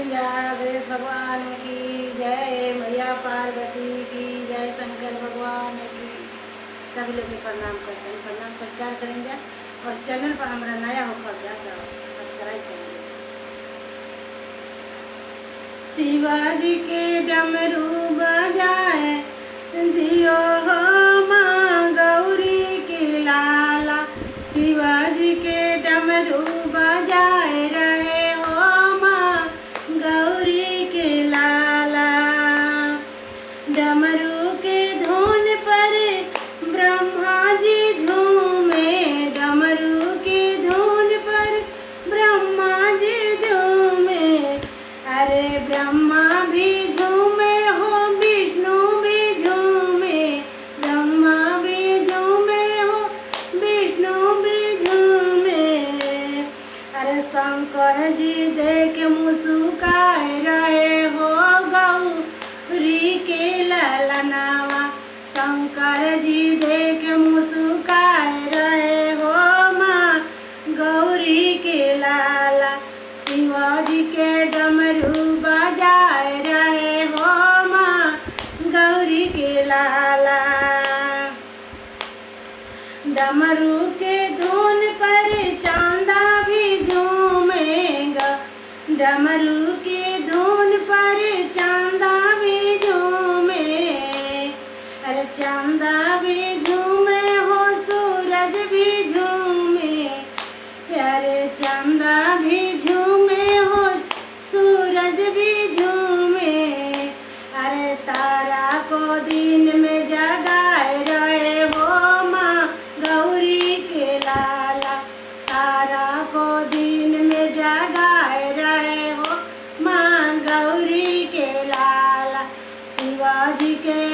करेंगे। गणेश भगवान की जय, मैया पार्वती की जय, शंकर भगवान की। सभी लोग के प्रणाम करते हैं, प्रणाम सत्कार करेंगे। और चैनल पर हमारा नया होकर जाकर सब्सक्राइब करेंगे। शिवाजी के डमरू बजाए दियो हो माँ गौरी के लाला, शिवाजी के डमरू बजाए रहे हो माँ गौरी के लाला। डमरू के धुन पर ब्रह्मा जी झूमे, डमरू के धुन पर ब्रह्मा जी झूमे। अरे ब्रह्मा भी झूमे हो, विष्णु भी झूमे, ब्रह्मा भी झूमे हो, विष्णु भी झूमे। अरे शंकर जी देख मुस्काए रहे हो गौरी के ललनावा, शंकर जी देख मुस्काए रहे हो माँ गौरी के लाला। शिवाजी के डमरू बजाए रहे हो माँ गौरी के लाला। डमरू के धुन पर चांदा भी झूमेगा, डमरू के धुन पर चांदा भी झूमे। अरे चांदा भी झूमे हो, सूरज भी झूमे, अरे चांदा भी झूमे हो, सूरज भी झूमे। अरे तारा को दिन में जगाए रहे हो माँ गौरी के लाला, तारा को दिन में जगाए रहे हो माँ गौरी के लाला। शिवाजी के